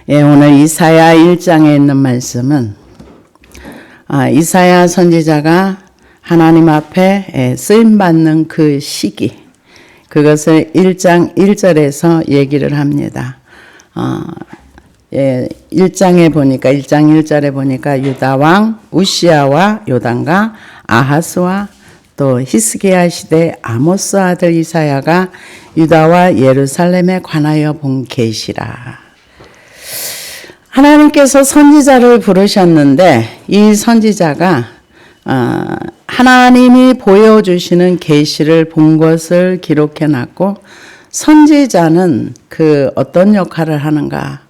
오늘 이사야 1장에 있는 말씀은 이사야 선지자가 하나님 앞에 쓰임받는 그 시기, 그것을 1장 1절에서 얘기를 합니다. 1장에 보니까 1장 1절에 보니까 유다 왕 우시야와 요단과 아하스와 또 히스기야 시대 아모스 아들 이사야가 유다와 예루살렘에 관하여 본 계시라. 하나님께서 선지자를 부르셨는데 이 선지자가 하나님이 보여주시는 계시를 본 것을 기록해 놨고, 선지자는 그 어떤 역할을 하는가?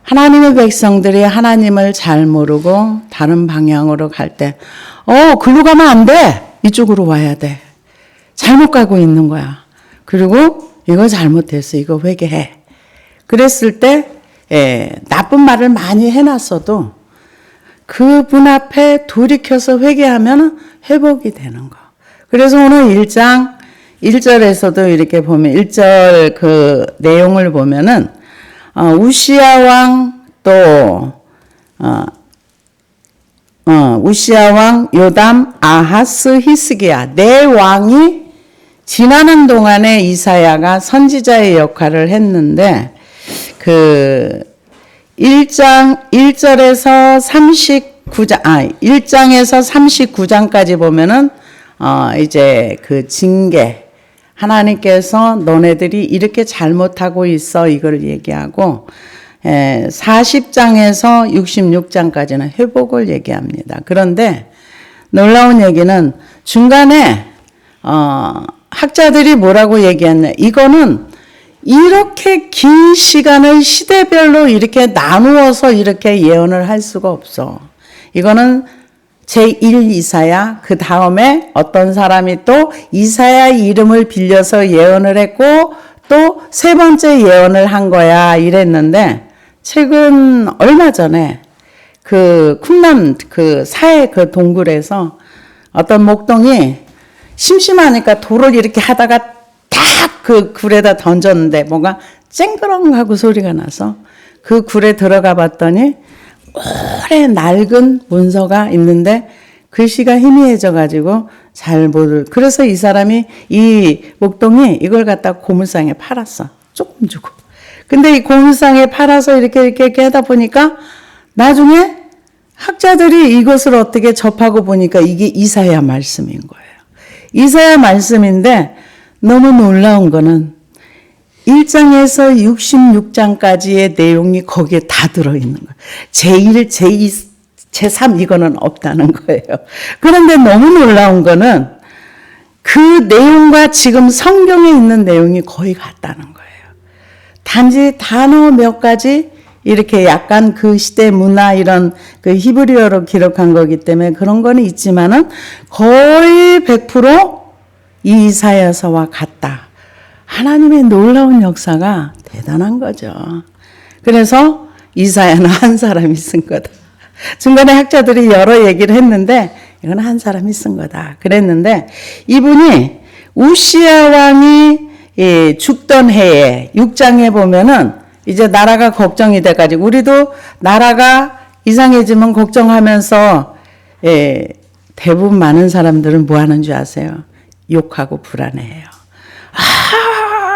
하나님의 백성들이 하나님을 잘 모르고 다른 방향으로 갈 때 글로 가면 안 돼. 이쪽으로 와야 돼. 잘못 가고 있는 거야. 그리고 이거 잘못했어. 이거 회개해. 그랬을 때 나쁜 말을 많이 해놨어도 그분 앞에 돌이켜서 회개하면 회복이 되는 거. 그래서 오늘 1장 1절에서도 이렇게 보면 1절 그 내용을 보면은 우시야 왕 또 우시야 왕 요담 아하스 히스기야 네 왕이 지나는 동안에 이사야가 선지자의 역할을 했는데, 그 1장 1절에서 1장에서 39장까지 보면은 이제 그 징계, 하나님께서 너네들이 이렇게 잘못하고 있어 이걸 얘기하고, 40장에서 66장까지는 회복을 얘기합니다. 그런데 놀라운 얘기는 중간에 학자들이 뭐라고 얘기했냐, 이거는 이렇게 긴 시간을 시대별로 이렇게 나누어서 이렇게 예언을 할 수가 없어. 이거는 제1 이사야, 그 다음에 어떤 사람이 또 이사야 이름을 빌려서 예언을 했고 또 세 번째 예언을 한 거야 이랬는데, 최근 얼마 전에 그 쿰남 그 사해 그 동굴에서 어떤 목동이 심심하니까 돌을 이렇게 하다가 딱 그 굴에다 던졌는데 뭔가 쨍그렁하고 소리가 나서 그 굴에 들어가 봤더니 오래 낡은 문서가 있는데 글씨가 희미해져 가지고 잘 모를. 그래서 이 사람이, 이 목동이 이걸 갖다 고물상에 팔았어. 조금 주고. 근데 이 고물상에 팔아서 이렇게 하다 보니까 나중에 학자들이 이것을 어떻게 접하고 보니까 이게 이사야 말씀인 거예요. 이사야 말씀인데 너무 놀라운 거는 1장에서 66장까지의 내용이 거기에 다 들어있는 거예요. 제1, 제2, 제3 이거는 없다는 거예요. 그런데 너무 놀라운 거는 그 내용과 지금 성경에 있는 내용이 거의 같다는 거예요. 단지 단어 몇 가지 이렇게 약간 그 시대 문화 이런 그 히브리어로 기록한 거기 때문에 그런 거는 있지만은 거의 100% 이 이사야서와 같다. 하나님의 놀라운 역사가 대단한 거죠. 그래서 이사야는 한 사람이 쓴 거다. 중간에 학자들이 여러 얘기를 했는데 이건 한 사람이 쓴 거다 그랬는데, 이분이 우시야 왕이 죽던 해에 6장에 보면은 이제 나라가 걱정이 돼가지고, 우리도 나라가 이상해지면 걱정하면서 대부분 많은 사람들은 뭐 하는 줄 아세요? 욕하고 불안해해요.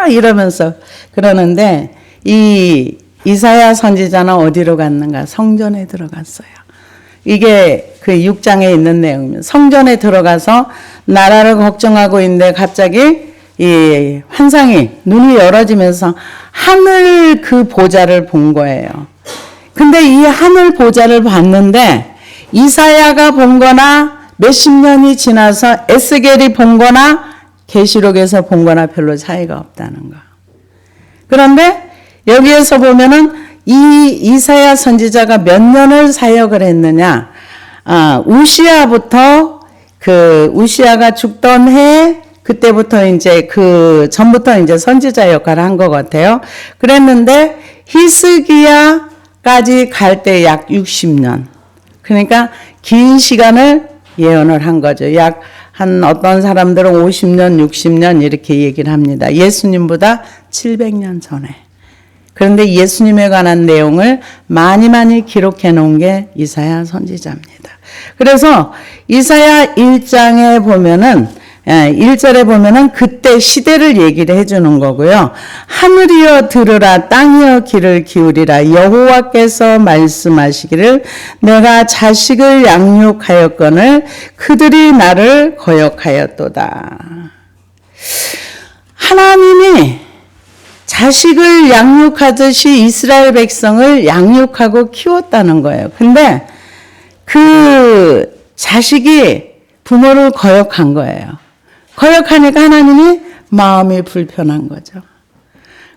이러면서 그러는데 이 이사야 선지자는 어디로 갔는가? 성전에 들어갔어요. 이게 그 6장에 있는 내용입니다. 성전에 들어가서 나라를 걱정하고 있는데 갑자기 이 환상이, 눈이 열어지면서 하늘 그 보좌를 본 거예요. 근데 이 하늘 보좌를 봤는데 이사야가 본 거나 몇십 년이 지나서 에스겔이 본 거나 계시록에서 본 거나 별로 차이가 없다는 거. 그런데 여기에서 보면은 이 이사야 선지자가 몇 년을 사역을 했느냐? 우시야부터 그 우시야가 죽던 해 그때부터 이제 그 전부터 이제 선지자 역할을 한 것 같아요. 그랬는데 히스기야까지 갈 때 약 60년. 그러니까 긴 시간을 예언을 한 거죠. 약 한 어떤 사람들은 50년, 60년 이렇게 얘기를 합니다. 예수님보다 700년 전에. 그런데 예수님에 관한 내용을 많이 기록해 놓은 게 이사야 선지자입니다. 그래서 이사야 1장에 보면은 1절에 보면은 그때 시대를 얘기를 해주는 거고요. 하늘이여 들으라, 땅이여 귀를 기울이라. 여호와께서 말씀하시기를 내가 자식을 양육하였거늘 그들이 나를 거역하였도다. 하나님이 자식을 양육하듯이 이스라엘 백성을 양육하고 키웠다는 거예요. 근데 그 자식이 부모를 거역한 거예요. 거역하니까 하나님이 마음이 불편한 거죠.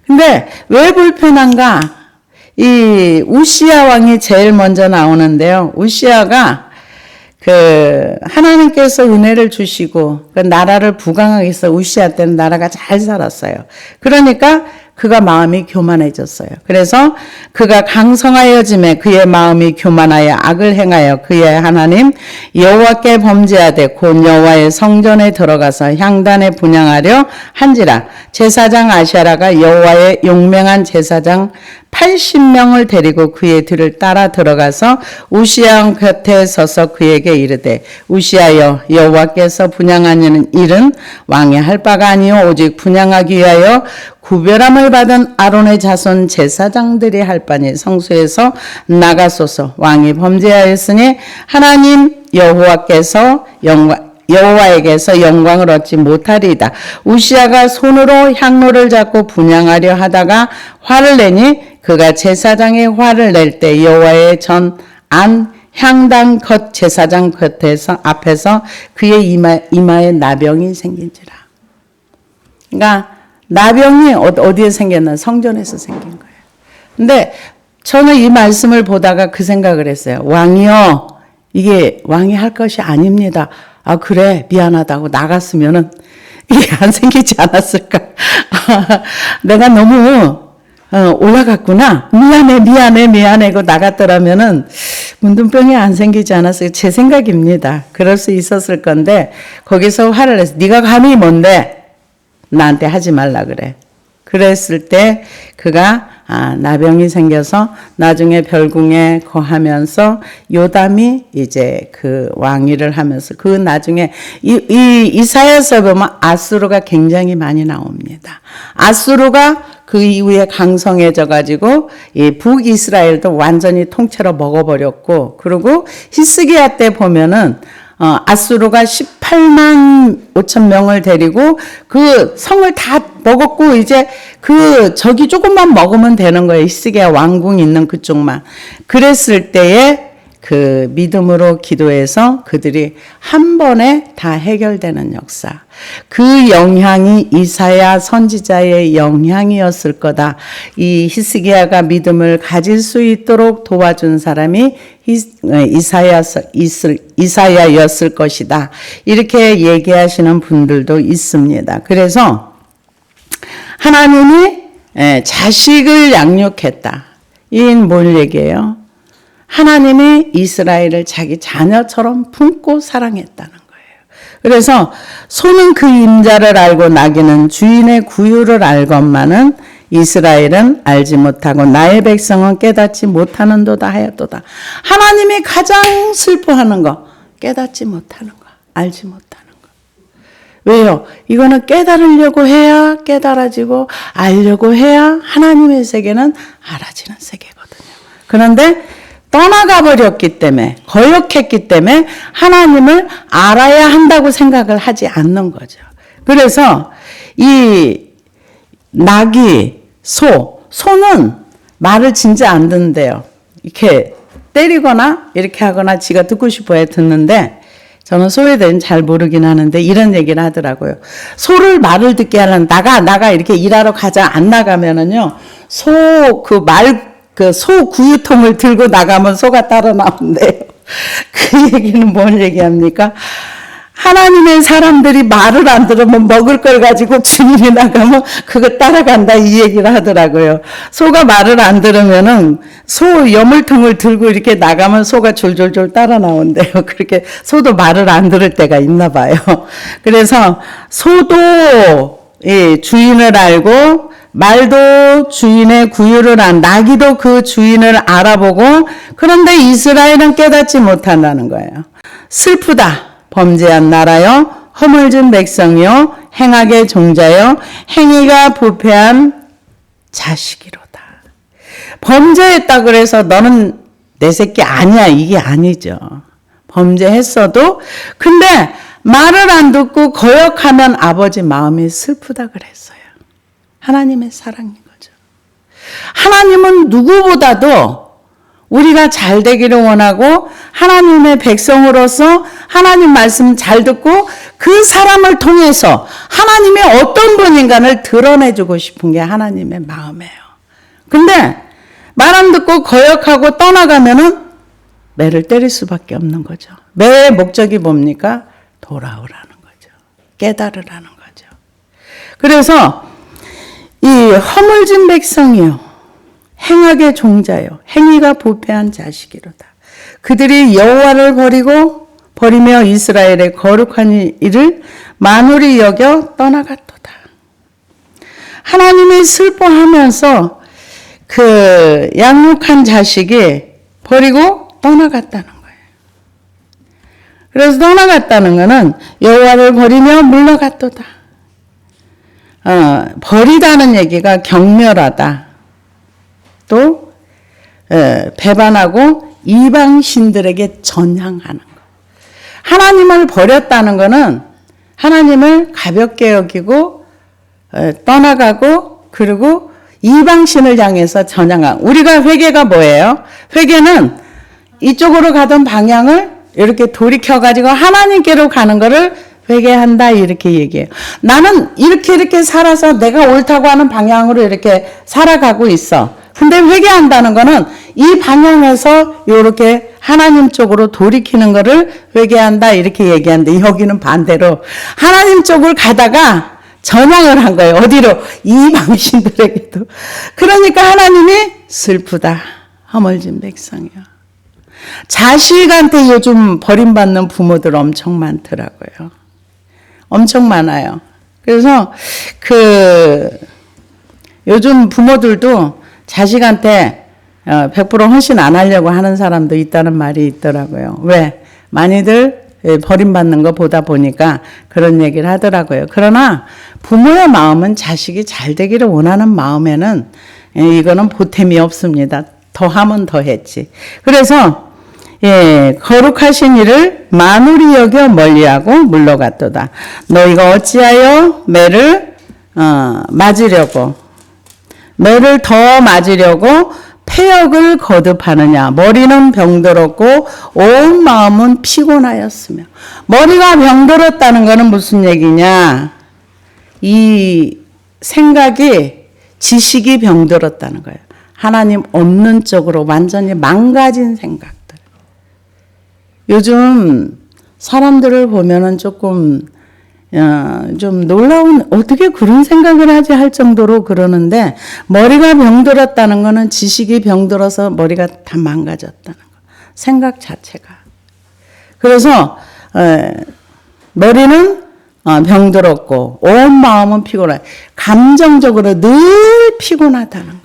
근데 왜 불편한가? 이 우시야 왕이 제일 먼저 나오는데요. 우시야가 하나님께서 은혜를 주시고 그 나라를 부강하게 해서 우시야 때는 나라가 잘 살았어요. 그러니까 그가 마음이 교만해졌어요. 그래서 그가 강성하여짐에 그의 마음이 교만하여 악을 행하여 그의 하나님 여호와께 범죄하되 곧 여호와의 성전에 들어가서 향단에 분향하려 한지라. 제사장 아샤라가 여호와의 용맹한 제사장 80명을 데리고 그의 뒤를 따라 들어가서 우시야 왕 곁에 서서 그에게 이르되 우시야여, 여호와께서 분향하는 일은 왕이 할 바가 아니요 오직 분향하기 위하여 구별함을 받은 아론의 자손 제사장들이 할 바니 성소에서 나가소서. 왕이 범죄하였으니 하나님 여호와에게서 영광을 얻지 못하리이다. 우시야가 손으로 향로를 잡고 분향하려 하다가 화를 내니 그가 제사장의 화를 낼 때 여호와의 전 안 향단 겉 제사장 앞에서 그의 이마에 나병이 생긴지라. 그러니까 나병이 어디에 생겼나? 성전에서 생긴 거예요. 근데 저는 이 말씀을 보다가 그 생각을 했어요. 왕이요, 이게 왕이 할 것이 아닙니다. 아, 그래, 미안하다고 나갔으면은 이게 안 생기지 않았을까? 내가 너무 올라갔구나. 미안해. 고 나갔더라면은 문둥병이 안 생기지 않았어요. 제 생각입니다. 그럴 수 있었을 건데 거기서 화를 내서 네가 감히 뭔데 나한테 하지 말라 그래. 그랬을 때 그가 나병이 생겨서 나중에 별궁에 거하면서 요담이 이제 그 왕위를 하면서 그 나중에 이사야서 보면 아수르가 굉장히 많이 나옵니다. 아수르가 그 이후에 강성해져 가지고 이 북이스라엘도 완전히 통째로 먹어버렸고, 그리고 히스기야 때 보면은 아수르가 18만 5천 명을 데리고 그 성을 다 먹었고 이제 저기 조금만 먹으면 되는 거예요. 히스기야 왕궁 있는 그쪽만. 그랬을 때에 그 믿음으로 기도해서 그들이 한 번에 다 해결되는 역사. 그 영향이 이사야 선지자의 영향이었을 거다. 이 히스기야가 믿음을 가질 수 있도록 도와준 사람이 이사야였을 것이다. 이렇게 얘기하시는 분들도 있습니다. 그래서 하나님이 자식을 양육했다. 이는 뭘 얘기해요? 하나님이 이스라엘을 자기 자녀처럼 품고 사랑했다는 거예요. 그래서 소는 그 임자를 알고 나귀는 주인의 구유를 알건만은 이스라엘은 알지 못하고 나의 백성은 깨닫지 못하는도다 하였도다. 하나님이 가장 슬퍼하는 거, 깨닫지 못하는 거, 알지 못하는 거. 왜요? 이거는 깨달으려고 해야 깨달아지고 알려고 해야 하나님의 세계는 알아지는 세계거든요. 그런데 떠나가 버렸기 때문에, 거역했기 때문에 하나님을 알아야 한다고 생각을 하지 않는 거죠. 그래서 이 나귀, 소는 말을 진짜 안 듣는데요. 이렇게 때리거나 이렇게 하거나 지가 듣고 싶어야 듣는데, 저는 소에 대해서는 잘 모르긴 하는데 이런 얘기를 하더라고요. 소를 말을 듣게 하려면 나가 이렇게 일하러 가자 안 나가면은요, 소 구유통을 들고 나가면 소가 따라 나온대요. 그 얘기는 뭘 얘기합니까? 하나님의 사람들이 말을 안 들으면 먹을 걸 가지고 주님이 나가면 그거 따라간다, 이 얘기를 하더라고요. 소가 말을 안 들으면은 소 여물통을 들고 이렇게 나가면 소가 졸졸졸 따라 나온대요. 그렇게 소도 말을 안 들을 때가 있나 봐요. 그래서 소도 주인을 알고 말도 주인의 구유를 나귀도 그 주인을 알아보고 그런데 이스라엘은 깨닫지 못한다는 거예요. 슬프다. 범죄한 나라여 허물진 백성이요 행악의 종자여 행위가 부패한 자식이로다. 범죄했다 그래서 너는 내 새끼 아니야 이게 아니죠. 범죄했어도 근데 말을 안 듣고 거역하면 아버지 마음이 슬프다 그랬어요. 하나님의 사랑인 거죠. 하나님은 누구보다도 우리가 잘 되기를 원하고 하나님의 백성으로서 하나님 말씀 잘 듣고 그 사람을 통해서 하나님의 어떤 분인가를 드러내주고 싶은 게 하나님의 마음이에요. 근데 말 안 듣고 거역하고 떠나가면은 매를 때릴 수밖에 없는 거죠. 매의 목적이 뭡니까? 돌아오라는 거죠. 깨달으라는 거죠. 그래서 이 허물진 백성이요. 행악의 종자요. 행위가 부패한 자식이로다. 그들이 여호와를 버리며 이스라엘의 거룩한 일을 만홀히 여겨 떠나갔도다. 하나님이 슬퍼하면서 그 양육한 자식이 버리고 떠나갔다는 거예요. 그래서 떠나갔다는 것은 여호와를 버리며 물러갔도다. 버리다는 얘기가 경멸하다. 또 배반하고 이방신들에게 전향하는 거. 하나님을 버렸다는 것은 하나님을 가볍게 여기고 떠나가고 그리고 이방신을 향해서 전향하고. 우리가 회개가 뭐예요? 회개는 이쪽으로 가던 방향을 이렇게 돌이켜가지고 하나님께로 가는 거를 회개한다 이렇게 얘기해요. 나는 이렇게 살아서 내가 옳다고 하는 방향으로 이렇게 살아가고 있어. 근데 회개한다는 거는 이 방향에서 이렇게 하나님 쪽으로 돌이키는 거를 회개한다 이렇게 얘기하는데 여기는 반대로 하나님 쪽을 가다가 전향을 한 거예요. 어디로? 이방신들에게도. 그러니까 하나님이 슬프다. 허물진 백성이요. 자식한테 요즘 버림받는 부모들 엄청 많더라고요. 엄청 많아요. 그래서 요즘 부모들도 자식한테 100% 헌신 안 하려고 하는 사람도 있다는 말이 있더라고요. 왜? 많이들 버림받는 거 보다 보니까 그런 얘기를 하더라고요. 그러나 부모의 마음은 자식이 잘 되기를 원하는 마음에는 이거는 보탬이 없습니다. 더하면 더했지. 그래서 거룩하신 이를 만홀히 여겨 멀리하고 물러갔도다. 너희가 어찌하여 매를 더 맞으려고 패역을 거듭하느냐. 머리는 병들었고 온 마음은 피곤하였으며. 머리가 병들었다는 것은 무슨 얘기냐. 이 생각이 지식이 병들었다는 거예요. 하나님 없는 쪽으로 완전히 망가진 생각들. 요즘 사람들을 보면은 조금 좀 놀라운 어떻게 그런 생각을 하지 할 정도로 그러는데 머리가 병들었다는 거는 지식이 병들어서 머리가 다 망가졌다는 거. 생각 자체가. 그래서 머리는 병들었고 온 마음은 피곤해. 감정적으로 늘 피곤하다는 거예요.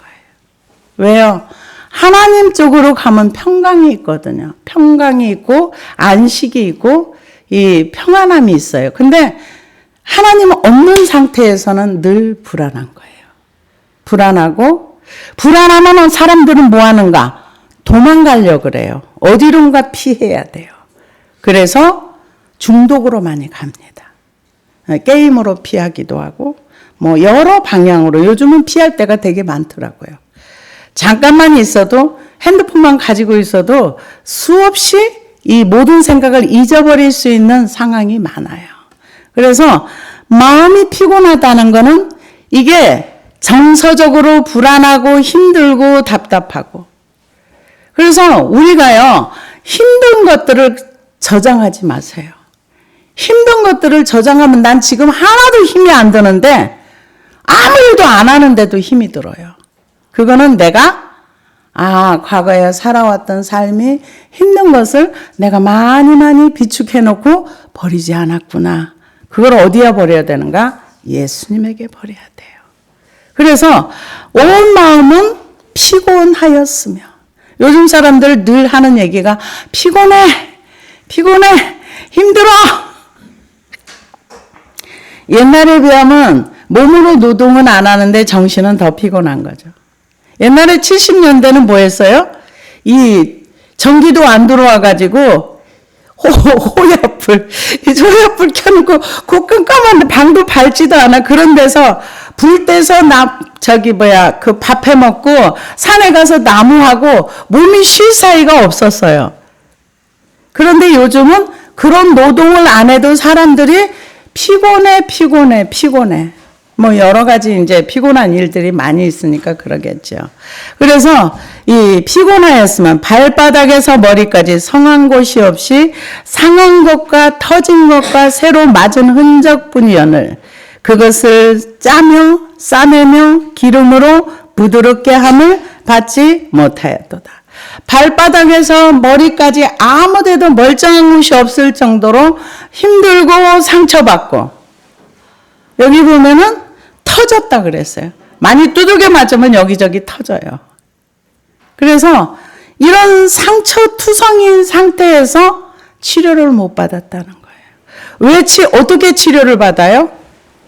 왜요? 하나님 쪽으로 가면 평강이 있거든요. 평강이 있고 안식이 있고 이 평안함이 있어요. 근데 하나님 없는 상태에서는 늘 불안한 거예요. 불안하고 불안하면 사람들은 뭐 하는가? 도망가려고 그래요. 어디론가 피해야 돼요. 그래서 중독으로 많이 갑니다. 게임으로 피하기도 하고 뭐 여러 방향으로 요즘은 피할 때가 되게 많더라고요. 잠깐만 있어도 핸드폰만 가지고 있어도 수없이 이 모든 생각을 잊어버릴 수 있는 상황이 많아요. 그래서 마음이 피곤하다는 거는 이게 정서적으로 불안하고 힘들고 답답하고. 그래서 우리가요, 힘든 것들을 저장하지 마세요. 힘든 것들을 저장하면 난 지금 하나도 힘이 안 드는데 아무 일도 안 하는데도 힘이 들어요. 그거는 내가 과거에 살아왔던 삶이 힘든 것을 내가 많이 비축해 놓고 버리지 않았구나. 그걸 어디에 버려야 되는가? 예수님에게 버려야 돼요. 그래서 온 마음은 피곤하였으며, 요즘 사람들 늘 하는 얘기가 피곤해, 힘들어. 옛날에 비하면 몸으로 노동은 안 하는데 정신은 더 피곤한 거죠. 옛날에 70년대는 뭐 했어요? 이 전기도 안 들어와가지고 호야불 켜놓고 그 깜깜한데 방도 밝지도 않아. 그런 데서 불 떼서 그 밥 해 먹고 산에 가서 나무하고 몸이 쉴 사이가 없었어요. 그런데 요즘은 그런 노동을 안 해도 사람들이 피곤해. 뭐 여러 가지 이제 피곤한 일들이 많이 있으니까 그러겠죠. 그래서 이 피곤하였으면 발바닥에서 머리까지 성한 곳이 없이 상한 것과 터진 것과 새로 맞은 흔적뿐이오늘 그것을 짜며 싸매며 기름으로 부드럽게 함을 받지 못하였도다. 발바닥에서 머리까지 아무데도 멀쩡한 곳이 없을 정도로 힘들고 상처받고, 여기 보면은 터졌다 그랬어요. 많이 두들겨 맞으면 여기저기 터져요. 그래서 이런 상처투성인 상태에서 치료를 못 받았다는 거예요. 어떻게 치료를 받아요?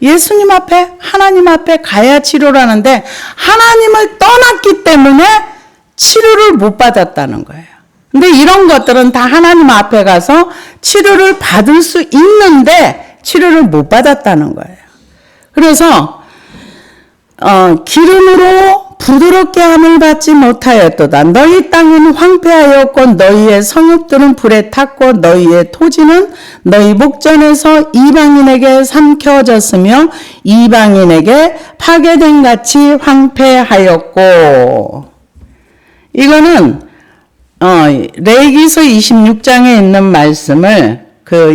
예수님 앞에, 하나님 앞에 가야 치료를 하는데 하나님을 떠났기 때문에 치료를 못 받았다는 거예요. 근데 이런 것들은 다 하나님 앞에 가서 치료를 받을 수 있는데 치료를 못 받았다는 거예요. 그래서 기름으로 부드럽게 함을 받지 못하였도다. 너희 땅은 황폐하였고 너희의 성읍들은 불에 탔고 너희의 토지는 너희 목전에서 이방인에게 삼켜졌으며 이방인에게 파괴된 같이 황폐하였고. 이거는 레위기서 26장에 있는 말씀을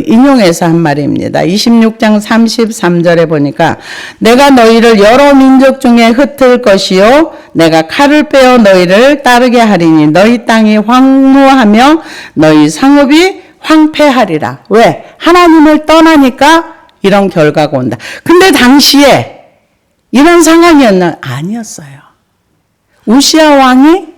인용해서 한 말입니다. 26장 33절에 보니까 내가 너희를 여러 민족 중에 흩을 것이요 내가 칼을 빼어 너희를 따르게 하리니 너희 땅이 황무하며 너희 상읍이 황폐하리라. 왜? 하나님을 떠나니까 이런 결과가 온다. 근데 당시에 이런 상황이었나? 아니었어요. 우시야 왕이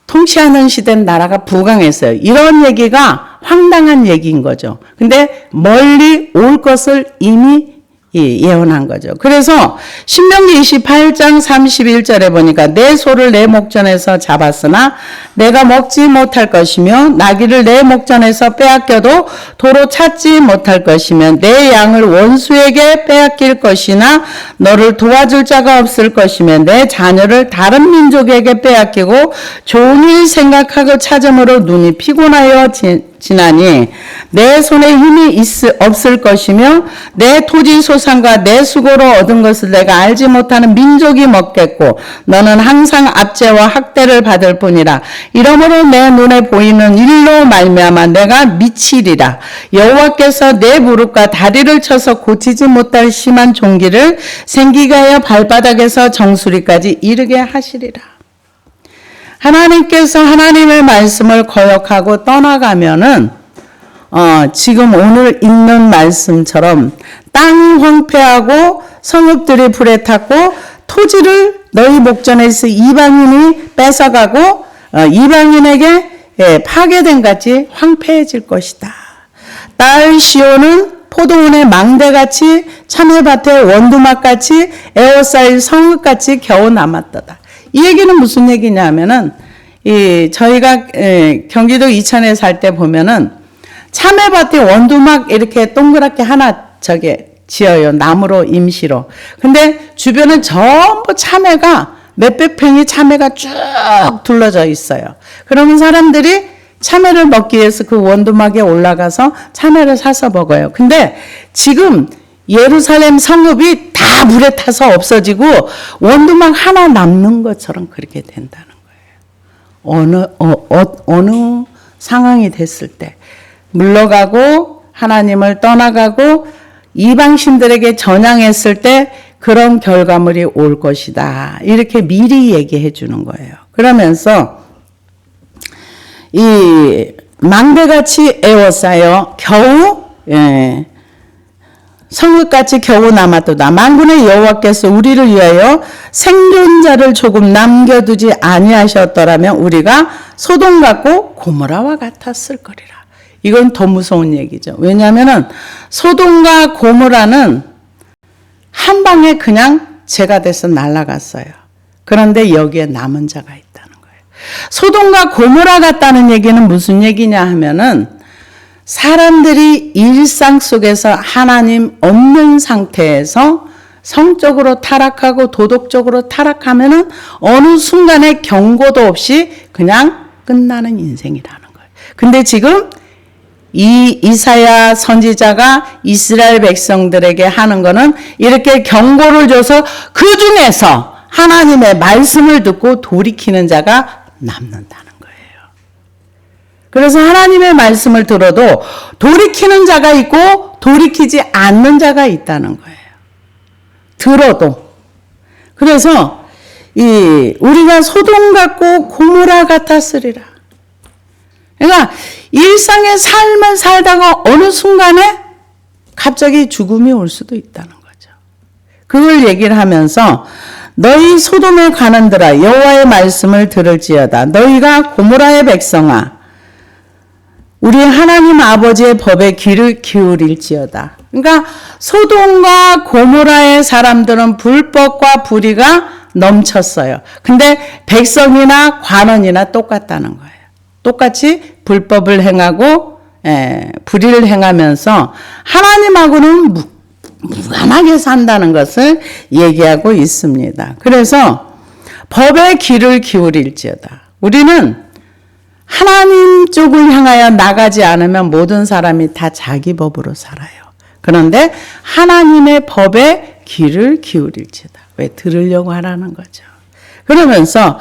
통치하는 시대는 나라가 부강했어요. 이런 얘기가 황당한 얘기인 거죠. 근데 멀리 올 것을 이미 예언한 거죠. 그래서 신명기 28장 31절에 보니까 내 소를 내 목전에서 잡았으나 내가 먹지 못할 것이며 나귀를 내 목전에서 빼앗겨도 도로 찾지 못할 것이며 내 양을 원수에게 빼앗길 것이나 너를 도와줄 자가 없을 것이며 내 자녀를 다른 민족에게 빼앗기고 좋은 일 생각하고 찾음으로 눈이 피곤하여 지나니 내 손에 힘이 없을 것이며 내 토지 소산과 내 수고로 얻은 것을 내가 알지 못하는 민족이 먹겠고 너는 항상 압제와 학대를 받을 뿐이라. 이러므로 내 눈에 보이는 일로 말미암아 내가 미치리라. 여호와께서 내 무릎과 다리를 쳐서 고치지 못할 심한 종기를 생기게 하여 발바닥에서 정수리까지 이르게 하시리라. 하나님께서 하나님의 말씀을 거역하고 떠나가면은 지금 오늘 읽는 말씀처럼 땅이 황폐하고 성읍들이 불에 탔고 토지를 너희 목전에서 이방인이 뺏어가고 이방인에게 파괴된 같이 황폐해질 것이다. 딸 시온은 포도원의 망대같이 참외밭의 원두막같이 에워싸일 성읍같이 겨우 남았도다. 이 얘기는 무슨 얘기냐면은 저희가 경기도 이천에 살 때 보면은 참외밭에 원두막 이렇게 동그랗게 하나 지어요. 나무로 임시로. 근데 주변은 전부 참외가 몇백 평이 참외가 쭉 둘러져 있어요. 그러면 사람들이 참외를 먹기 위해서 그 원두막에 올라가서 참외를 사서 먹어요. 근데 지금 예루살렘 성읍이 다 물에 타서 없어지고 원두막 하나 남는 것처럼 그렇게 된다는 거예요. 어느 상황이 됐을 때 물러가고 하나님을 떠나가고 이방신들에게 전향했을 때 그런 결과물이 올 것이다. 이렇게 미리 얘기해 주는 거예요. 그러면서 이 망대같이 에워싸여 겨우 성읍같이 겨우 남았도다. 만군의 여호와께서 우리를 위하여 생존자를 조금 남겨두지 아니하셨더라면 우리가 소돔 같고 고모라와 같았을 거리라. 이건 더 무서운 얘기죠. 왜냐하면 소돔과 고모라는 한 방에 그냥 죄가 돼서 날아갔어요. 그런데 여기에 남은 자가 있다는 거예요. 소돔과 고모라 같다는 얘기는 무슨 얘기냐 하면은 사람들이 일상 속에서 하나님 없는 상태에서 성적으로 타락하고 도덕적으로 타락하면은 어느 순간에 경고도 없이 그냥 끝나는 인생이라는 거예요. 근데 지금 이 이사야 선지자가 이스라엘 백성들에게 하는 거는 이렇게 경고를 줘서 그 중에서 하나님의 말씀을 듣고 돌이키는 자가 남는다는 거예요. 그래서 하나님의 말씀을 들어도 돌이키는 자가 있고 돌이키지 않는 자가 있다는 거예요. 들어도. 그래서 우리가 소돔 같고 고모라 같았으리라. 그러니까 일상의 삶을 살다가 어느 순간에 갑자기 죽음이 올 수도 있다는 거죠. 그걸 얘기를 하면서 너희 소돔에 가는들아 여호와의 말씀을 들을지어다. 너희가 고모라의 백성아 우리 하나님 아버지의 법에 귀를 기울일지어다. 그러니까 소돔과 고모라의 사람들은 불법과 불의가 넘쳤어요. 근데 백성이나 관원이나 똑같다는 거예요. 똑같이 불법을 행하고 불의를 행하면서 하나님하고는 무관하게 산다는 것을 얘기하고 있습니다. 그래서 법에 귀를 기울일지어다. 우리는 하나님 쪽을 향하여 나가지 않으면 모든 사람이 다 자기 법으로 살아요. 그런데 하나님의 법에 귀를 기울일지어다. 왜? 들으려고 하라는 거죠. 그러면서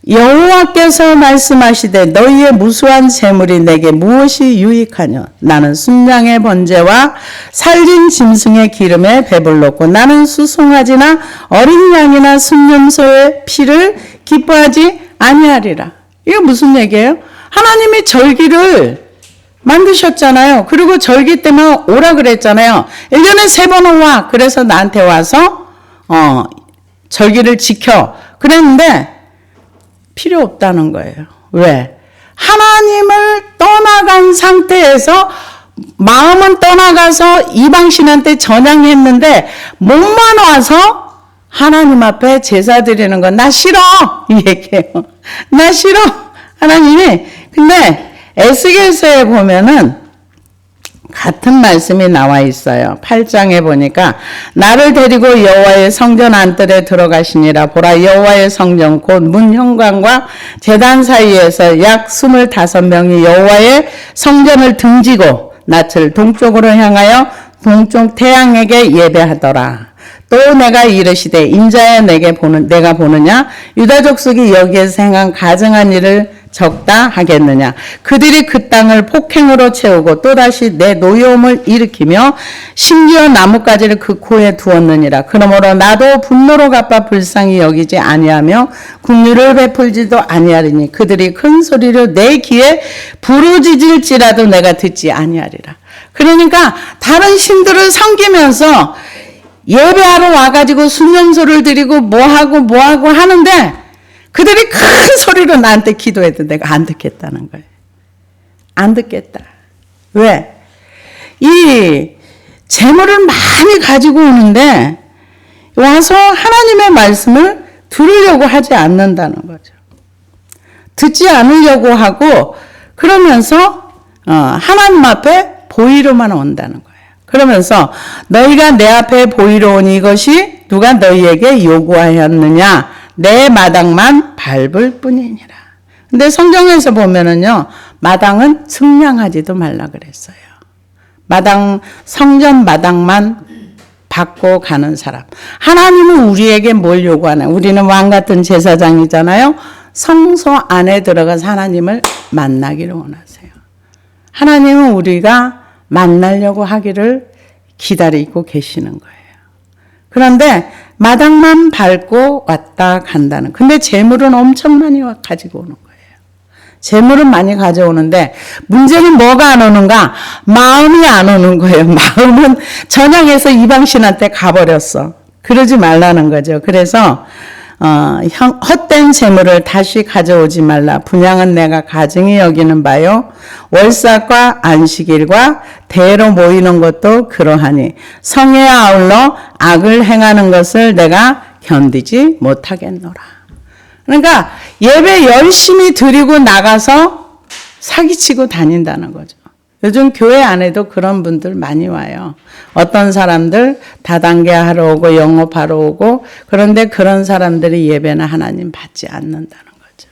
여호와께서 말씀하시되 너희의 무수한 재물이 내게 무엇이 유익하뇨? 나는 순양의 번제와 살진 짐승의 기름에 배불렀고 나는 수송아지나 어린 양이나 순념소의 피를 기뻐하지 아니하리라. 이게 무슨 얘기예요? 하나님이 절기를 만드셨잖아요. 그리고 절기 때문에 오라 그랬잖아요. 1년에 3번 와. 그래서 나한테 와서 절기를 지켜. 그랬는데 필요 없다는 거예요. 왜? 하나님을 떠나간 상태에서 마음은 떠나가서 이방신한테 전향했는데 몸만 와서 하나님 앞에 제사 드리는 건 나 싫어 이 얘기예요. 나 싫어 하나님이. 근데 에스겔서에 보면은 같은 말씀이 나와 있어요. 8장에 보니까 나를 데리고 여호와의 성전 안뜰에 들어가시니라. 보라 여호와의 성전 곧 문 현관과 제단 사이에서 약 25명이 여호와의 성전을 등지고 낯을 동쪽으로 향하여 동쪽 태양에게 예배하더라. 또 내가 이르시되 인자야 내가 보느냐 유다 족속이 여기에서 행한 가증한 일을 적다 하겠느냐. 그들이 그 땅을 폭행으로 채우고 또다시 내 노여움을 일으키며 심지어 나뭇가지를 그 코에 두었느니라. 그러므로 나도 분노로 갚아 불쌍히 여기지 아니하며 긍휼을 베풀지도 아니하리니 그들이 큰 소리로 내 귀에 부르짖을지라도 내가 듣지 아니하리라. 그러니까 다른 신들을 섬기면서 예배하러 와가지고 순념소를 드리고 뭐하고 하는데 그들이 큰 소리로 나한테 기도해도 내가 안 듣겠다는 거예요. 안 듣겠다. 왜? 이 재물을 많이 가지고 오는데 와서 하나님의 말씀을 들으려고 하지 않는다는 거죠. 듣지 않으려고 하고 그러면서 하나님 앞에 보이로만 온다는 거예요. 그러면서 너희가 내 앞에 보이러 오니 이것이 누가 너희에게 요구하였느냐? 내 마당만 밟을 뿐이니라. 근데 성경에서 보면은요, 마당은 측량하지도 말라 그랬어요. 성전 마당만 밟고 가는 사람. 하나님은 우리에게 뭘 요구하나? 우리는 왕 같은 제사장이잖아요. 성소 안에 들어가서 하나님을 만나기를 원하세요. 하나님은 우리가 만나려고 하기를 기다리고 계시는 거예요. 그런데 마당만 밟고 왔다 간다는. 근데 재물은 엄청 많이 가지고 오는 거예요. 재물은 많이 가져오는데 문제는 뭐가 안 오는가? 마음이 안 오는 거예요. 마음은 전향해서 이방신한테 가버렸어. 그러지 말라는 거죠. 그래서 헛된 재물을 다시 가져오지 말라. 분향은 내가 가증히 여기는 바요. 월삭과 안식일과 대로 모이는 것도 그러하니 성에 아울러 악을 행하는 것을 내가 견디지 못하겠노라. 그러니까 예배 열심히 드리고 나가서 사기치고 다닌다는 거죠. 요즘 교회 안에도 그런 분들 많이 와요. 어떤 사람들 다단계 하러 오고 영업하러 오고, 그런데 그런 사람들이 예배는 하나님 받지 않는다는 거죠.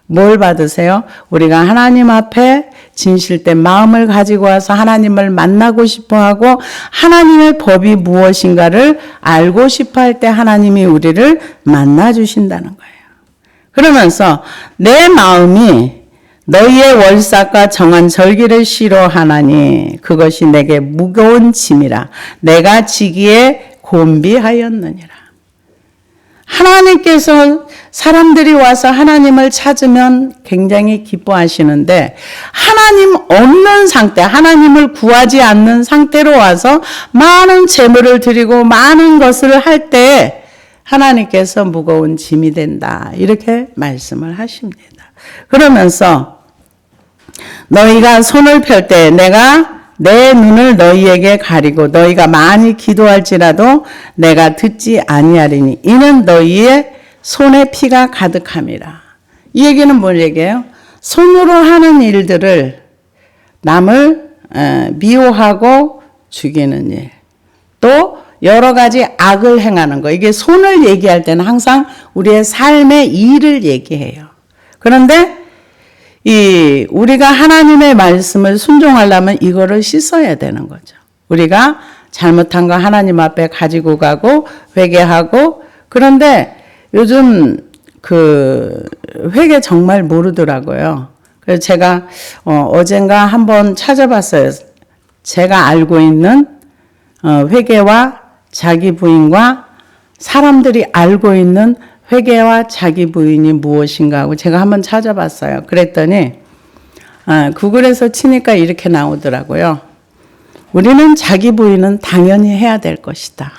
뭘 받으세요? 우리가 하나님 앞에 진실된 마음을 가지고 와서 하나님을 만나고 싶어하고 하나님의 법이 무엇인가를 알고 싶어할 때 하나님이 우리를 만나주신다는 거예요. 그러면서 내 마음이 너희의 월삭과 정한 절기를 싫어하나니 그것이 내게 무거운 짐이라 내가 지기에 곤비하였느니라. 하나님께서 사람들이 와서 하나님을 찾으면 굉장히 기뻐하시는데 하나님 없는 상태, 하나님을 구하지 않는 상태로 와서 많은 재물을 드리고 많은 것을 할 때 하나님께서 무거운 짐이 된다. 이렇게 말씀을 하십니다. 그러면서 너희가 손을 펼 때 내가 내 눈을 너희에게 가리고 너희가 많이 기도할지라도 내가 듣지 아니하리니 이는 너희의 손에 피가 가득함이라. 이 얘기는 뭘 얘기해요? 손으로 하는 일들을 남을 미워하고 죽이는 일, 또 여러 가지 악을 행하는 거. 이게 손을 얘기할 때는 항상 우리의 삶의 일을 얘기해요. 그런데 우리가 하나님의 말씀을 순종하려면 이거를 씻어야 되는 거죠. 우리가 잘못한 거 하나님 앞에 가지고 가고 회개하고, 그런데 요즘 회개 정말 모르더라고요. 그래서 제가 어젠가 한번 찾아봤어요. 제가 알고 있는 회개와 자기 부인과 사람들이 알고 있는 회개와 자기 부인이 무엇인가 하고 제가 한번 찾아봤어요. 그랬더니 구글에서 치니까 이렇게 나오더라고요. 우리는 자기 부인은 당연히 해야 될 것이다.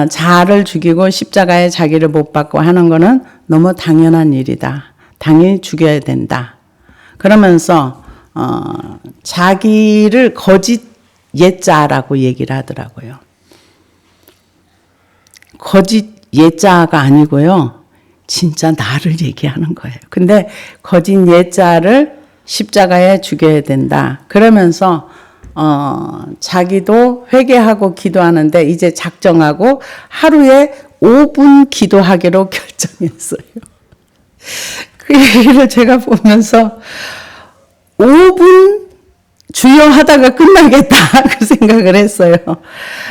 자아를 죽이고 십자가에 자기를 못 박고 하는 거는 너무 당연한 일이다. 당연히 죽여야 된다. 그러면서 자기를 거짓 예자라고 얘기를 하더라고요. 거짓 예자가 아니고요. 진짜 나를 얘기하는 거예요. 근데 거짓 예자를 십자가에 죽여야 된다. 그러면서 자기도 회개하고 기도하는데 이제 작정하고 하루에 5분 기도하기로 결정했어요. 그 얘기를 제가 보면서 5분 주여 하다가 끝나겠다 그 생각을 했어요.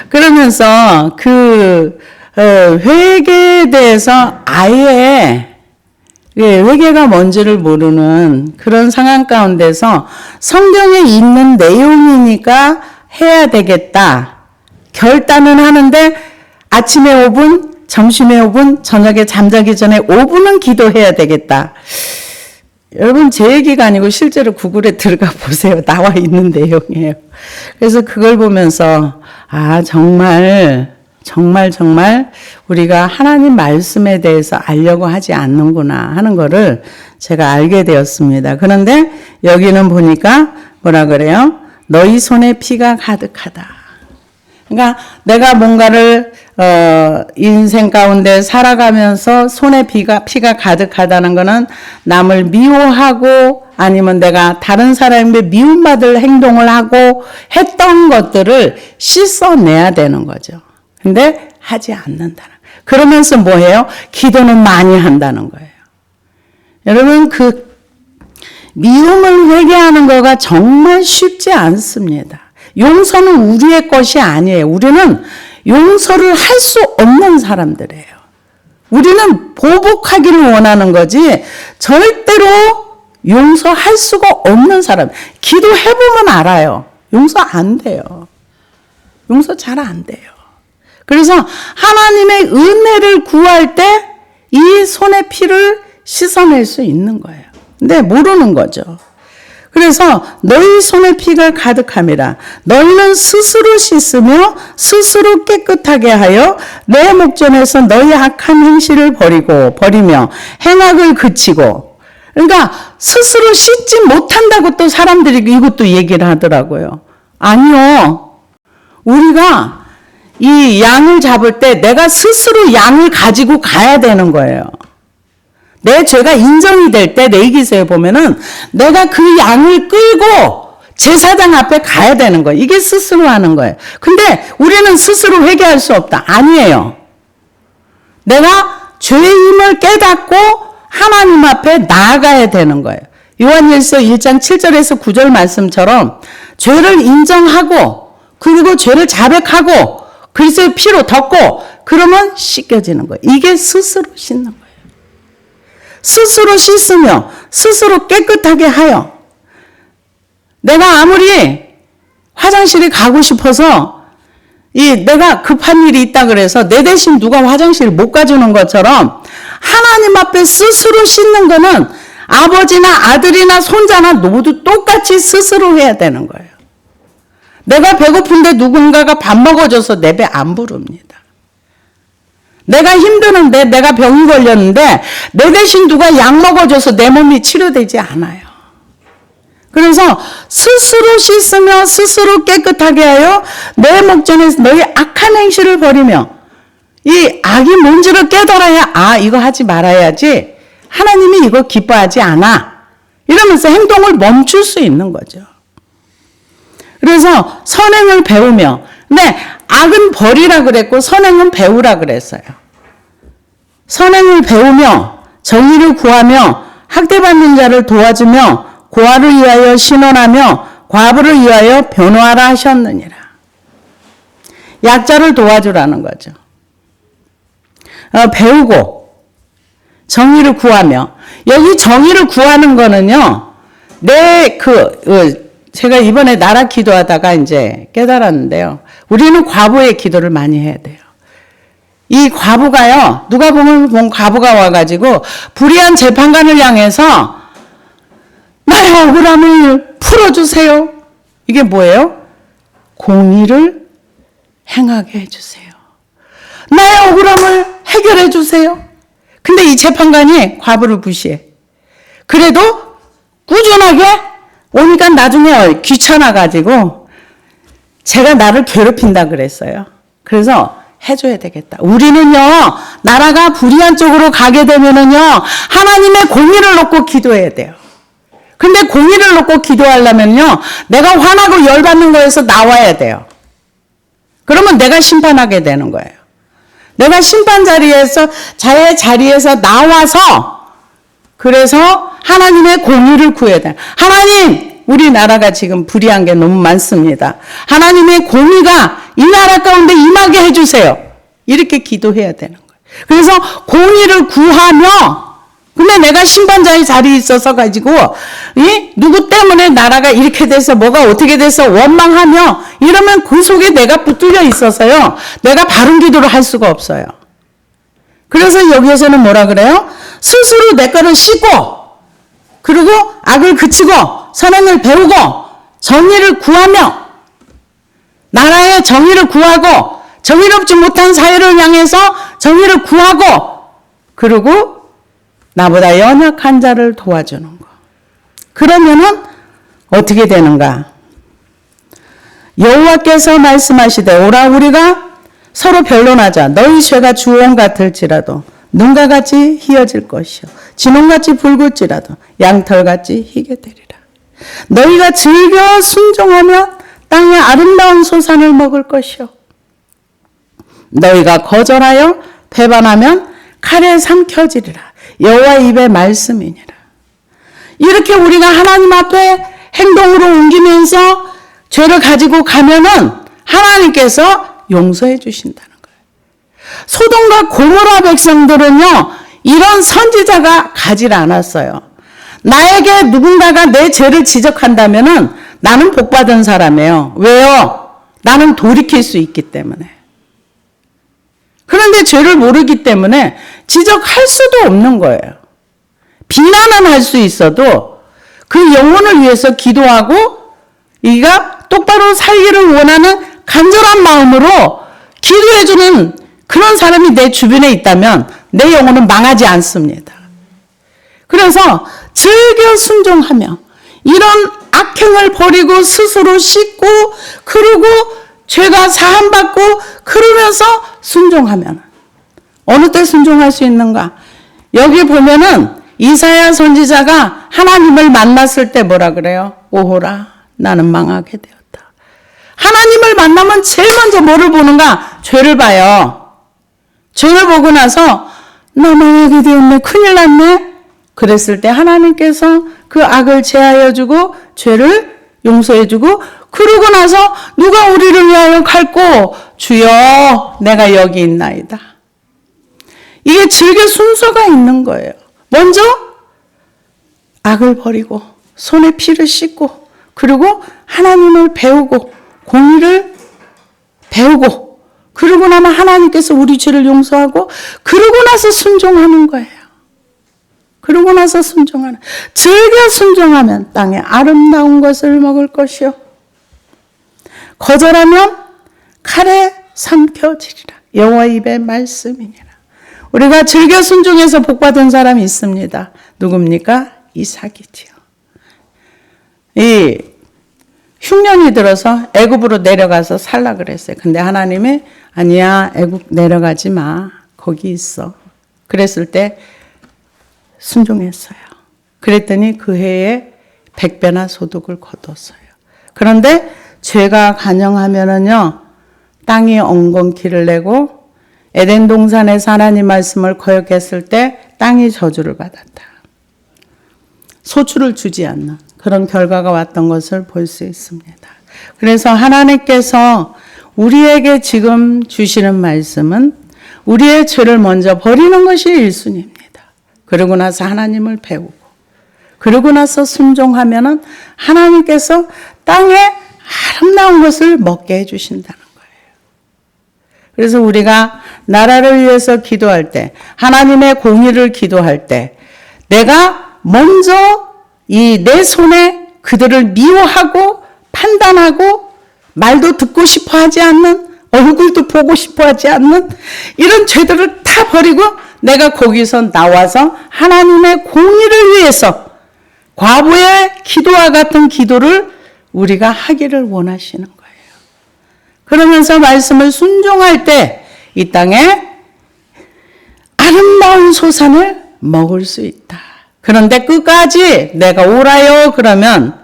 그러면서 회개에 대해서 아예 회개가 뭔지를 모르는 그런 상황 가운데서 성경에 있는 내용이니까 해야 되겠다. 결단은 하는데 아침에 5분, 점심에 5분, 저녁에 잠자기 전에 5분은 기도해야 되겠다. 여러분 제 얘기가 아니고 실제로 구글에 들어가 보세요. 나와 있는 내용이에요. 그래서 그걸 보면서 정말 우리가 하나님 말씀에 대해서 알려고 하지 않는구나 하는 거를 제가 알게 되었습니다. 그런데 여기는 보니까 뭐라 그래요? 너희 손에 피가 가득하다. 그러니까 내가 뭔가를 인생 가운데 살아가면서 손에 피가 가득하다는 것은 남을 미워하고 아니면 내가 다른 사람의 미움받을 행동을 하고 했던 것들을 씻어내야 되는 거죠. 근데 하지 않는다는. 그러면서 뭐예요? 기도는 많이 한다는 거예요. 여러분 미움을 회개하는 거가 정말 쉽지 않습니다. 용서는 우리의 것이 아니에요. 우리는 용서를 할 수 없는 사람들이에요. 우리는 보복하기를 원하는 거지 절대로 용서할 수가 없는 사람. 기도해보면 알아요. 용서 안 돼요. 용서 잘 안 돼요. 그래서 하나님의 은혜를 구할 때 이 손의 피를 씻어낼 수 있는 거예요. 근데 모르는 거죠. 그래서 너희 손에 피가 가득함이라. 너희는 스스로 씻으며 스스로 깨끗하게 하여 내 목전에서 너희 악한 행실을 버리며 행악을 그치고. 그러니까 스스로 씻지 못한다고 또 사람들이 이것도 얘기를 하더라고요. 아니요. 우리가 이 양을 잡을 때 내가 스스로 양을 가지고 가야 되는 거예요. 내 죄가 인정이 될 때 레위기서에 보면은 내가 그 양을 끌고 제사장 앞에 가야 되는 거예요. 이게 스스로 하는 거예요. 근데 우리는 스스로 회개할 수 없다. 아니에요. 내가 죄의 힘을 깨닫고 하나님 앞에 나아가야 되는 거예요. 요한일서 1장 7절에서 9절 말씀처럼 죄를 인정하고 그리고 죄를 자백하고 그리스도의 피로 덮고 그러면 씻겨지는 거예요. 이게 스스로 씻는 거예요. 스스로 씻으며 스스로 깨끗하게 하여. 내가 아무리 화장실에 가고 싶어서 내가 급한 일이 있다 그래서 내 대신 누가 화장실 못 가주는 것처럼 하나님 앞에 스스로 씻는 거는 아버지나 아들이나 손자나 모두 똑같이 스스로 해야 되는 거예요. 내가 배고픈데 누군가가 밥 먹어줘서 내 배 안 부릅니다. 내가 힘드는데 내가 병이 걸렸는데 내 대신 누가 약 먹어줘서 내 몸이 치료되지 않아요. 그래서 스스로 씻으며 스스로 깨끗하게 하여 내 목전에서 너희 악한 행실을 버리며 이 악이 뭔지를 깨달아야 이거 하지 말아야지 하나님이 이거 기뻐하지 않아 이러면서 행동을 멈출 수 있는 거죠. 그래서 선행을 배우며 근데 악은 버리라 그랬고 선행은 배우라 그랬어요. 선행을 배우며 정의를 구하며 학대받는 자를 도와주며 고아를 위하여 신원하며 과부를 위하여 변호하라 하셨느니라. 약자를 도와주라는 거죠. 배우고 정의를 구하며 여기 정의를 구하는 거는요. 제가 이번에 나라 기도하다가 이제 깨달았는데요. 우리는 과부의 기도를 많이 해야 돼요. 이 과부가요. 누가 보면 과부가 와가지고 불의한 재판관을 향해서 나의 억울함을 풀어주세요. 이게 뭐예요? 공의를 행하게 해주세요. 나의 억울함을 해결해 주세요. 근데 이 재판관이 과부를 무시해. 그래도 꾸준하게 오니까 나중에 귀찮아가지고 제가 나를 괴롭힌다 그랬어요. 그래서 해줘야 되겠다. 우리는요, 나라가 불의한 쪽으로 가게 되면은요, 하나님의 공의를 놓고 기도해야 돼요. 근데 공의를 놓고 기도하려면요, 내가 화나고 열받는 거에서 나와야 돼요. 그러면 내가 심판하게 되는 거예요. 내가 심판 자리에서 나와서, 그래서 하나님의 공의를 구해야 돼요. 하나님! 우리나라가 지금 불의한 게 너무 많습니다. 하나님의 공의가 이 나라 가운데 임하게 해주세요. 이렇게 기도해야 되는 거예요. 그래서 공의를 구하며, 근데 내가 심판자의 자리에 있어서 가지고, 누구 때문에 나라가 이렇게 돼서 뭐가 어떻게 돼서 원망하며, 이러면 그 속에 내가 붙들려 있어서요. 내가 바른 기도를 할 수가 없어요. 그래서 여기에서는 뭐라 그래요? 스스로 내 거를 씻고, 그리고 악을 그치고, 선행을 배우고, 정의를 구하며, 나라의 정의를 구하고, 정의롭지 못한 사회를 향해서 정의를 구하고, 그리고 나보다 연약한 자를 도와주는 거. 그러면은 어떻게 되는가? 여호와께서 말씀하시되 오라 우리가 서로 변론하자. 너희 죄가 주홍 같을지라도 눈과 같이 희어질 것이요 진홍같이 붉을지라도 양털같이 희게 되리라. 너희가 즐겨 순종하면 땅의 아름다운 소산을 먹을 것이요 너희가 거절하여 배반하면 칼에 삼켜지리라. 여호와 입의 말씀이니라. 이렇게 우리가 하나님 앞에 행동으로 옮기면서 죄를 가지고 가면은 하나님께서 용서해 주신다는 거예요. 소돔과 고모라 백성들은요, 이런 선지자가 가질 않았어요. 나에게 누군가가 내 죄를 지적한다면은 나는 복받은 사람이에요. 왜요? 나는 돌이킬 수 있기 때문에. 그런데 죄를 모르기 때문에 지적할 수도 없는 거예요. 비난은 할 수 있어도 그 영혼을 위해서 기도하고 이가 똑바로 살기를 원하는 간절한 마음으로 기도해주는 그런 사람이 내 주변에 있다면 내 영혼은 망하지 않습니다. 그래서 즐겨 순종하며 이런 악행을 버리고 스스로 씻고 그러고 죄가 사함받고 그러면서 순종하면 어느 때 순종할 수 있는가? 여기 보면은 이사야 선지자가 하나님을 만났을 때 뭐라 그래요? 오호라 나는 망하게 되었다. 하나님을 만나면 제일 먼저 뭐를 보는가? 죄를 봐요. 죄를 보고 나서 나 망하게 되었네. 큰일 났네. 그랬을 때 하나님께서 그 악을 제하여 주고 죄를 용서해 주고 그러고 나서 누가 우리를 위하여 갈고 주여 내가 여기 있나이다. 이게 즐겨 순서가 있는 거예요. 먼저 악을 버리고 손에 피를 씻고 그리고 하나님을 배우고 공의를 배우고 그러고 나면 하나님께서 우리 죄를 용서하고 그러고 나서 순종하는 거예요. 그러고 나서 순종하는 즐겨 순종하면 땅에 아름다운 것을 먹을 것이요 거절하면 칼에 삼켜지리라. 여호와 입의 말씀이니라. 우리가 즐겨 순종해서 복받은 사람이 있습니다. 누굽니까? 이삭이지요. 이 흉년이 들어서 애굽으로 내려가서 살라 그랬어요. 근데 하나님이 아니야 애굽 내려가지 마. 거기 있어. 그랬을 때 순종했어요. 그랬더니 그 해에 100배나 소득을 거뒀어요. 그런데 죄가 간영하면은요 땅이 엉겅퀴를 내고 에덴 동산에서 하나님 말씀을 거역했을 때 땅이 저주를 받았다. 소출을 주지 않는 그런 결과가 왔던 것을 볼 수 있습니다. 그래서 하나님께서 우리에게 지금 주시는 말씀은 우리의 죄를 먼저 버리는 것이 1순위입니다. 그러고 나서 하나님을 배우고 그러고 나서 순종하면은 하나님께서 땅에 아름다운 것을 먹게 해주신다는 거예요. 그래서 우리가 나라를 위해서 기도할 때 하나님의 공의를 기도할 때 내가 먼저 이 내 손에 그들을 미워하고 판단하고 말도 듣고 싶어 하지 않는 얼굴도 보고 싶어 하지 않는 이런 죄들을 다 버리고 내가 거기서 나와서 하나님의 공의를 위해서 과부의 기도와 같은 기도를 우리가 하기를 원하시는 거예요. 그러면서 말씀을 순종할 때 이 땅에 아름다운 소산을 먹을 수 있다. 그런데 끝까지 내가 오라요 그러면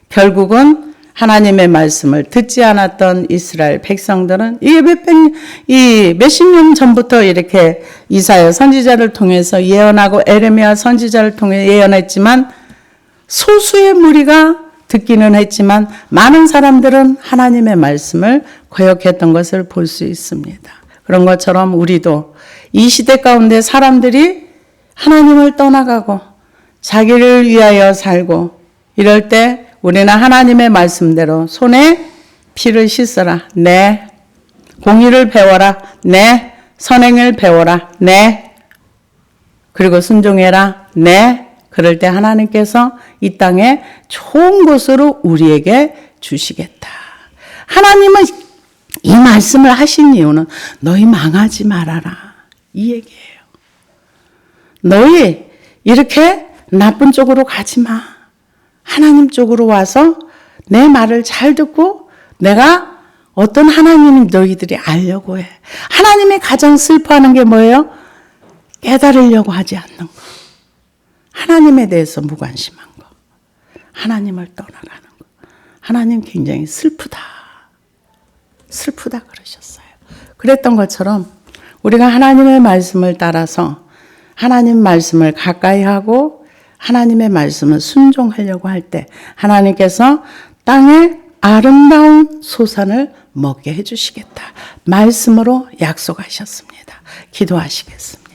결국은 하나님의 말씀을 듣지 않았던 이스라엘 백성들은 이게 몇십 년 전부터 이렇게 이사야 선지자를 통해서 예언하고 에레미야 선지자를 통해 예언했지만 소수의 무리가 듣기는 했지만 많은 사람들은 하나님의 말씀을 거역했던 것을 볼 수 있습니다. 그런 것처럼 우리도 이 시대 가운데 사람들이 하나님을 떠나가고 자기를 위하여 살고 이럴 때 우리는 하나님의 말씀대로 손에 피를 씻어라. 네. 공의를 배워라. 네. 선행을 배워라. 네. 그리고 순종해라. 네. 그럴 때 하나님께서 이 땅에 좋은 것으로 우리에게 주시겠다. 하나님은 이 말씀을 하신 이유는 너희 망하지 말아라. 이 얘기예요. 너희 이렇게 나쁜 쪽으로 가지 마. 하나님 쪽으로 와서 내 말을 잘 듣고 내가 어떤 하나님인 너희들이 알려고 해. 하나님이 가장 슬퍼하는 게 뭐예요? 깨달으려고 하지 않는 거. 하나님에 대해서 무관심한 거. 하나님을 떠나가는 거. 하나님 굉장히 슬프다. 슬프다 그러셨어요. 그랬던 것처럼 우리가 하나님의 말씀을 따라서 하나님 말씀을 가까이 하고 하나님의 말씀을 순종하려고 할 때 하나님께서 땅에 아름다운 소산을 먹게 해주시겠다. 말씀으로 약속하셨습니다. 기도하시겠습니다.